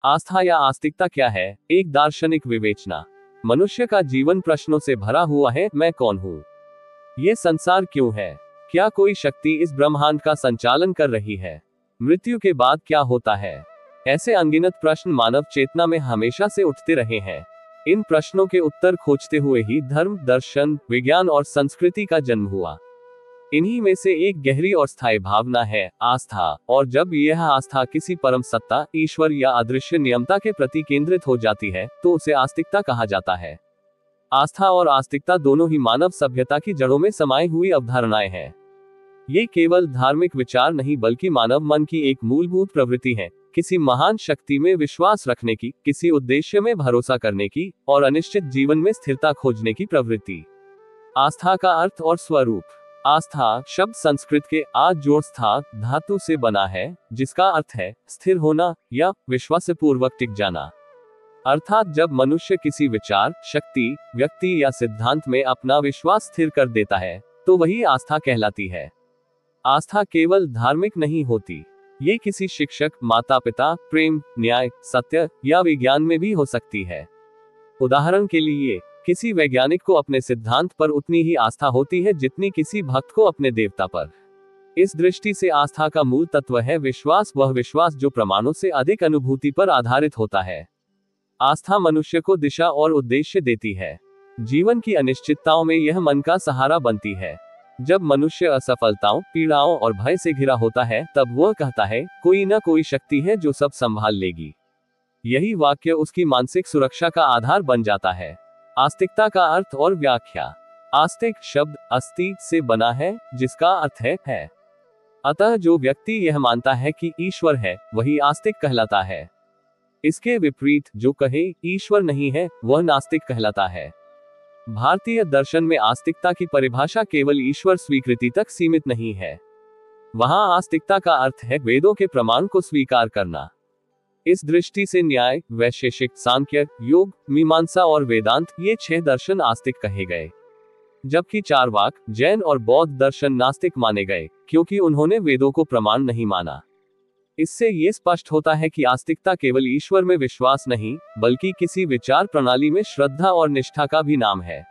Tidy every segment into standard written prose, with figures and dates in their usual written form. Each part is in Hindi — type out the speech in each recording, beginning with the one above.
आस्था या आस्तिकता क्या है? एक दार्शनिक विवेचना। मनुष्य का जीवन प्रश्नों से भरा हुआ है। मैं कौन हूँ? ये संसार क्यों है? क्या कोई शक्ति इस ब्रह्मांड का संचालन कर रही है? मृत्यु के बाद क्या होता है? ऐसे अनगिनत प्रश्न मानव चेतना में हमेशा से उठते रहे हैं। इन प्रश्नों के उत्तर खोजते हुए ही धर्म, दर्शन, विज्ञान और संस्कृति का जन्म हुआ। इन्हीं में से एक गहरी और स्थायी भावना है आस्था, और जब यह आस्था किसी परम सत्ता, ईश्वर या अदृश्य नियमता के प्रति केंद्रित हो जाती है तो उसे आस्तिकता कहा जाता है। आस्था और आस्तिकता दोनों ही मानव सभ्यता की जड़ों में समाई हुई अवधारणाएं हैं। ये केवल धार्मिक विचार नहीं बल्कि मानव मन की एक मूलभूत प्रवृत्ति है, किसी महान शक्ति में विश्वास रखने की, किसी उद्देश्य में भरोसा करने की और अनिश्चित जीवन में स्थिरता खोजने की प्रवृत्ति। आस्था का अर्थ और स्वरूप। आस्था शब्द संस्कृत के आ जोड़ स्था धातु से बना है, जिसका अर्थ है स्थिर होना या विश्वासपूर्वक टिक जाना। अर्थात जब मनुष्य किसी विचार, शक्ति, व्यक्ति या सिद्धांत में अपना विश्वास स्थिर कर देता है तो वही आस्था कहलाती है। आस्था केवल धार्मिक नहीं होती, ये किसी शिक्षक, माता पिता, प्रेम, न्याय, सत्य या विज्ञान में भी हो सकती है। उदाहरण के लिए किसी वैज्ञानिक को अपने सिद्धांत पर उतनी ही आस्था होती है जितनी किसी भक्त को अपने देवता पर। इस दृष्टि से आस्था का मूल तत्व है विश्वास, वह विश्वास जो प्रमाणों से अधिक अनुभूति पर आधारित होता है। आस्था मनुष्य को दिशा और उद्देश्य देती है। जीवन की अनिश्चितताओं में यह मन का सहारा बनती है। जब मनुष्य असफलताओं, पीड़ाओं और भय से घिरा होता है तब वह कहता है कोई न कोई शक्ति है जो सब संभाल लेगी। यही वाक्य उसकी मानसिक सुरक्षा का आधार बन जाता है। आस्तिकता का अर्थ और व्याख्या। आस्तिक शब्द अस्ति से बना है, जिसका अर्थ है। अतः जो व्यक्ति यह मानता है कि ईश्वर है वही आस्तिक कहलाता है। इसके विपरीत जो कहे ईश्वर नहीं है वह नास्तिक कहलाता है। भारतीय दर्शन में आस्तिकता की परिभाषा केवल ईश्वर स्वीकृति तक सीमित नहीं है। वहां आस्तिकता का अर्थ है वेदों के प्रमाण को स्वीकार करना। इस दृष्टि से न्याय, वैशेषिक, सांख्य, योग, मीमांसा और वेदांत ये 6 दर्शन आस्तिक कहे गए, जबकि चारवाक, जैन और बौद्ध दर्शन नास्तिक माने गए क्योंकि उन्होंने वेदों को प्रमाण नहीं माना। इससे ये स्पष्ट होता है कि आस्तिकता केवल ईश्वर में विश्वास नहीं बल्कि किसी विचार प्रणाली में श्रद्धा और निष्ठा का भी नाम है।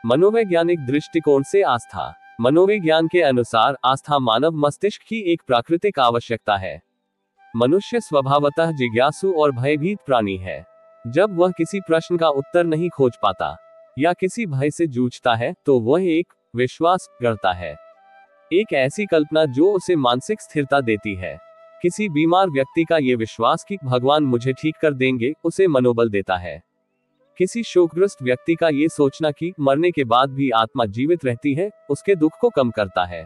मनोवैज्ञानिक दृष्टिकोण से आस्था। मनोविज्ञान के अनुसार आस्था मानव मस्तिष्क की एक प्राकृतिक आवश्यकता है। मनुष्य स्वभावतः जिज्ञासु और भयभीत प्राणी है। जब वह किसी प्रश्न का उत्तर नहीं खोज पाता या किसी भय से जूझता है तो वह एक विश्वास करता है, एक ऐसी कल्पना जो उसे मानसिक स्थिरता देती है। किसी बीमार व्यक्ति का ये विश्वास कि भगवान मुझे ठीक कर देंगे उसे मनोबल देता है। किसी शोकग्रस्त व्यक्ति का ये सोचना कि मरने के बाद भी आत्मा जीवित रहती है उसके दुख को कम करता है।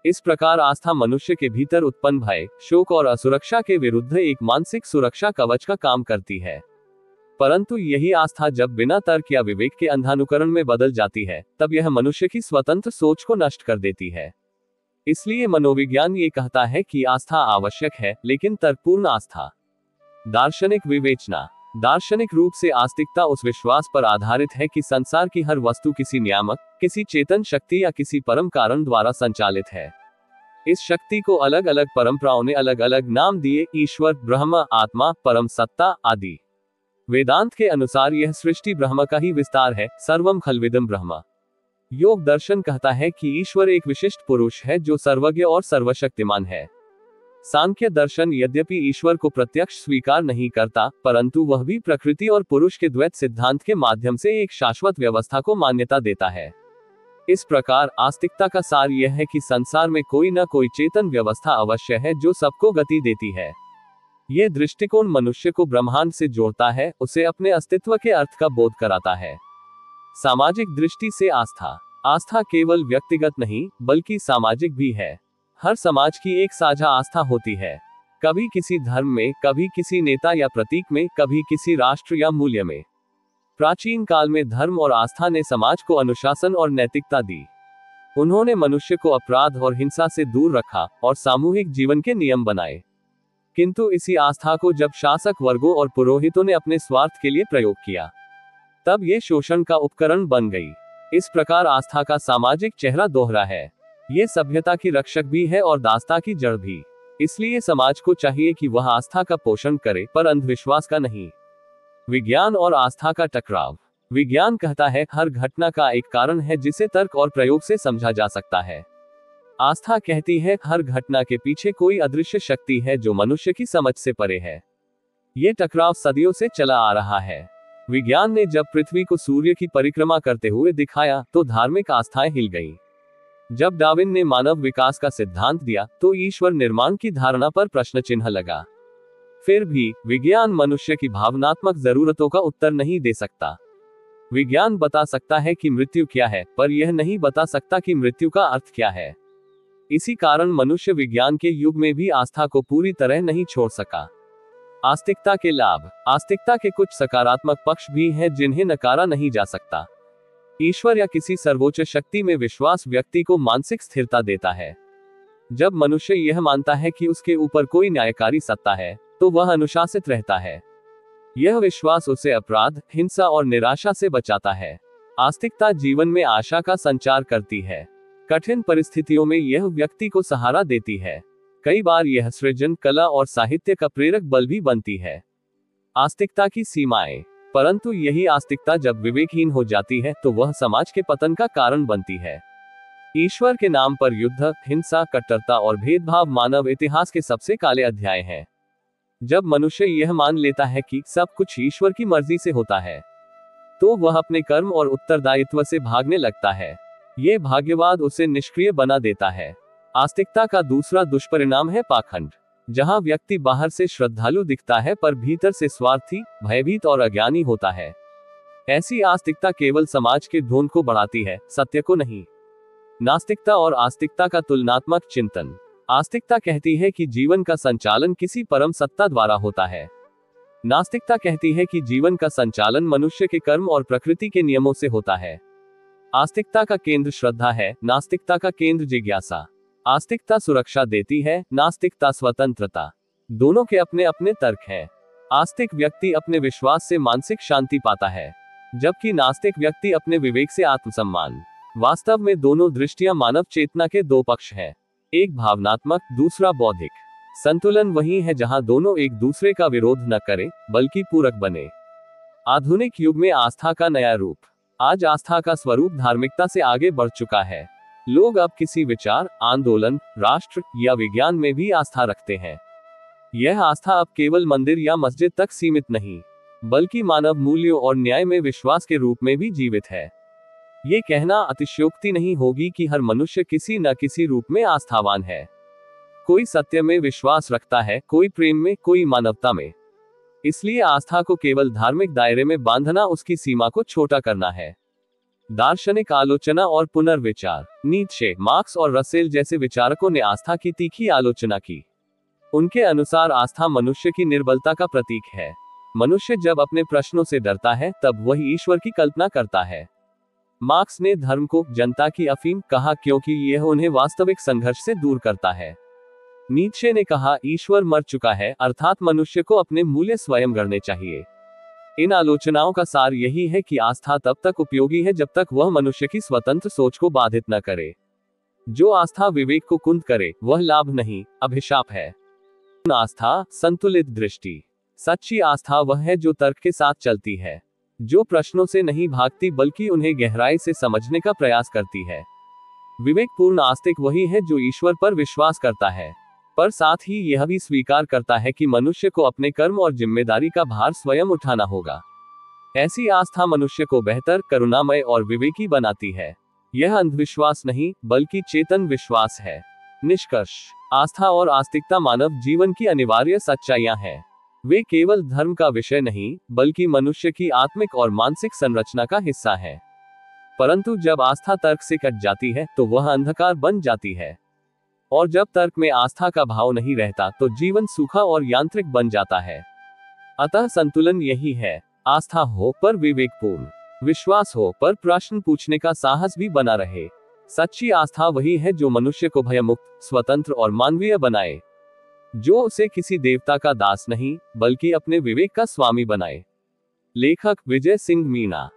इस प्रकार आस्था मनुष्य के भीतर उत्पन्न भय, शोक और असुरक्षा के विरुद्ध एक मानसिक सुरक्षा कवच का काम करती है। परंतु यही आस्था जब बिना तर्क या विवेक के अंधानुकरण में बदल जाती है तब यह मनुष्य की स्वतंत्र सोच को नष्ट कर देती है। इसलिए मनोविज्ञान ये कहता है कि आस्था आवश्यक है, लेकिन तर्कपूर्ण आस्था। दार्शनिक विवेचना। दार्शनिक रूप से आस्तिकता उस विश्वास पर आधारित है कि संसार की हर वस्तु किसी नियामक, किसी चेतन शक्ति या किसी परम कारण द्वारा संचालित है। इस शक्ति को अलग अलग परंपराओं ने अलग अलग नाम दिए, ईश्वर, ब्रह्म, आत्मा, परम सत्ता आदि। वेदांत के अनुसार यह सृष्टि ब्रह्म का ही विस्तार है, सर्वम खल्विदम ब्रह्म। योग दर्शन कहता है कि ईश्वर एक विशिष्ट पुरुष है जो सर्वज्ञ और सर्वशक्तिमान है। सांख्य दर्शन यद्यपि ईश्वर को प्रत्यक्ष स्वीकार नहीं करता, परंतु वह भी प्रकृति और पुरुष के द्वैत सिद्धांत के माध्यम से एक शाश्वत व्यवस्था को मान्यता देता है। इस प्रकार आस्तिकता का सार यह है कि संसार में कोई न कोई चेतन व्यवस्था अवश्य है जो सबको गति देती है। यह दृष्टिकोण मनुष्य को ब्रह्मांड से जोड़ता है, उसे अपने अस्तित्व के अर्थ का बोध कराता है। सामाजिक दृष्टि से आस्था। आस्था केवल व्यक्तिगत नहीं बल्कि सामाजिक भी है। हर समाज की एक साझा आस्था होती है, कभी किसी धर्म में, कभी किसी नेता या प्रतीक में, कभी किसी राष्ट्र या मूल्य में। प्राचीन काल में धर्म और आस्था ने समाज को अनुशासन और नैतिकता दी। उन्होंने मनुष्य को अपराध और हिंसा से दूर रखा और सामूहिक जीवन के नियम बनाए। किंतु इसी आस्था को जब शासक वर्गों और पुरोहितों ने अपने स्वार्थ के लिए प्रयोग किया तब ये शोषण का उपकरण बन गई। इस प्रकार आस्था का सामाजिक चेहरा दोहरा है। ये सभ्यता की रक्षक भी है और दासता की जड़ भी। इसलिए समाज को चाहिए कि वह आस्था का पोषण करे, पर अंधविश्वास का नहीं। विज्ञान और आस्था का टकराव। विज्ञान कहता है हर घटना का एक कारण है जिसे तर्क और प्रयोग से समझा जा सकता है। आस्था कहती है हर घटना के पीछे कोई अदृश्य शक्ति है जो मनुष्य की समझ से परे है। ये टकराव सदियों से चला आ रहा है। विज्ञान ने जब पृथ्वी को सूर्य की परिक्रमा करते हुए दिखाया तो धार्मिक आस्थाएं हिल गईं। जब डार्विन ने मानव विकास का सिद्धांत दिया तो ईश्वर निर्माण की धारणा पर प्रश्न चिन्ह लगा। फिर भी विज्ञान मनुष्य की भावनात्मक जरूरतों का उत्तर नहीं दे सकता। विज्ञान बता सकता है कि मृत्यु क्या है, पर यह नहीं बता सकता कि मृत्यु का अर्थ क्या है। इसी कारण मनुष्य विज्ञान के युग में भी आस्था को पूरी तरह नहीं छोड़ सका। आस्तिकता के लाभ। आस्तिकता के कुछ सकारात्मक पक्ष भी हैं जिन्हें नकारा नहीं जा सकता। ईश्वर या किसी सर्वोच्च शक्ति में विश्वास व्यक्ति को मानसिक स्थिरता देता है। जब मनुष्य यह मानता है कि उसके ऊपर कोई न्यायकारी सत्ता है तो वह अनुशासित रहता है। यह विश्वास उसे अपराध, हिंसा और निराशा से बचाता है। आस्तिकता जीवन में आशा का संचार करती है। कठिन परिस्थितियों में यह व्यक्ति को सहारा देती है। कई बार यह सृजन, कला और साहित्य का प्रेरक बल भी बनती है। आस्तिकता की सीमाएं। परंतु यही आस्तिकता जब विवेकहीन हो जाती है तो वह समाज के पतन का कारण बनती है। ईश्वर के नाम पर युद्ध, हिंसा, कट्टरता और भेदभाव मानव इतिहास के सबसे काले अध्याय हैं। जब मनुष्य यह मान लेता है कि सब कुछ ईश्वर की मर्जी से होता है तो वह अपने कर्म और उत्तरदायित्व से भागने लगता है। ये भाग्यवाद उसे निष्क्रिय बना देता है। आस्तिकता का दूसरा दुष्परिणाम है पाखंड। जहां व्यक्ति बाहर से श्रद्धालु दिखता है पर भीतर से स्वार्थी, भयभीत और अज्ञानी होता है। ऐसी आस्तिकता केवल समाज के ढोंग को बढ़ाती है, सत्य को नहीं। नास्तिकता और आस्तिकता का तुलनात्मक चिंतन। आस्तिकता कहती है कि जीवन का संचालन किसी परम सत्ता द्वारा होता है। नास्तिकता कहती है कि जीवन का संचालन मनुष्य के कर्म और प्रकृति के नियमों से होता है। आस्तिकता का केंद्र श्रद्धा है, नास्तिकता का केंद्र जिज्ञासा। आस्तिकता सुरक्षा देती है, नास्तिकता स्वतंत्रता। दोनों के अपने अपने तर्क हैं। आस्तिक व्यक्ति अपने विश्वास से मानसिक शांति पाता है, जबकि नास्तिक व्यक्ति अपने विवेक से आत्मसम्मान। वास्तव में दोनों दृष्टियां मानव चेतना के दो पक्ष हैं, एक भावनात्मक, दूसरा बौद्धिक। संतुलन वही है जहां दोनों एक दूसरे का विरोध न करें बल्कि पूरक बने। आधुनिक युग में आस्था का नया रूप। आज आस्था का स्वरूप धार्मिकता से आगे बढ़ चुका है। लोग अब किसी विचार, आंदोलन, राष्ट्र या विज्ञान में भी आस्था रखते हैं। यह आस्था अब केवल मंदिर या मस्जिद तक सीमित नहीं, बल्कि मानव मूल्यों और न्याय में विश्वास के रूप में भी जीवित है। ये कहना अतिशयोक्ति नहीं होगी कि हर मनुष्य किसी न किसी रूप में आस्थावान है। कोई सत्य में विश्वास रखता है, कोई प्रेम में, कोई मानवता में। इसलिए आस्था को केवल धार्मिक दायरे में बांधना उसकी सीमा को छोटा करना है। दार्शनिक आलोचना और पुनर्विचार। नीत्शे, मार्क्स और रसेल जैसे विचारकों ने आस्था की तीखी आलोचना की। उनके अनुसार आस्था मनुष्य की निर्बलता का प्रतीक है। मनुष्य जब अपने प्रश्नों से डरता है तब वह ईश्वर की कल्पना करता है। मार्क्स ने धर्म को जनता की अफीम कहा क्योंकि यह उन्हें वास्तविक संघर्ष से दूर करता है। नीत्शे ने कहा ईश्वर मर चुका है, अर्थात मनुष्य को अपने मूल्य स्वयं गढ़ने चाहिए। इन आलोचनाओं का सार यही है कि आस्था तब तक उपयोगी है जब तक वह मनुष्य की स्वतंत्र सोच को बाधित न करे। जो आस्था विवेक को कुंद करे वह लाभ नहीं, अभिशाप है। आस्था, संतुलित दृष्टि। सच्ची आस्था वह है जो तर्क के साथ चलती है, जो प्रश्नों से नहीं भागती बल्कि उन्हें गहराई से समझने का प्रयास करती है। विवेकपूर्ण आस्तिक वही है जो ईश्वर पर विश्वास करता है, पर साथ ही यह भी स्वीकार करता है कि मनुष्य को अपने कर्म और जिम्मेदारी का भार स्वयं उठाना होगा। ऐसी आस्था मनुष्य को बेहतर, करुणामय और विवेकी बनाती है। यह अंधविश्वास नहीं बल्कि चेतन विश्वास है। निष्कर्ष, आस्था और आस्तिकता मानव जीवन की अनिवार्य सच्चाइयां हैं। वे केवल धर्म का विषय नहीं बल्कि मनुष्य की आत्मिक और मानसिक संरचना का हिस्सा है। परंतु जब आस्था तर्क से कट जाती है तो वह अंधकार बन जाती है, और जब तर्क में आस्था का भाव नहीं रहता तो जीवन सूखा और यांत्रिक बन जाता है। अतः संतुलन यही है, आस्था हो पर विवेकपूर्ण, विश्वास हो पर प्रश्न पूछने का साहस भी बना रहे। सच्ची आस्था वही है जो मनुष्य को भयमुक्त, स्वतंत्र और मानवीय बनाए, जो उसे किसी देवता का दास नहीं बल्कि अपने विवेक का स्वामी बनाए। लेखक विजय सिंह मीणा।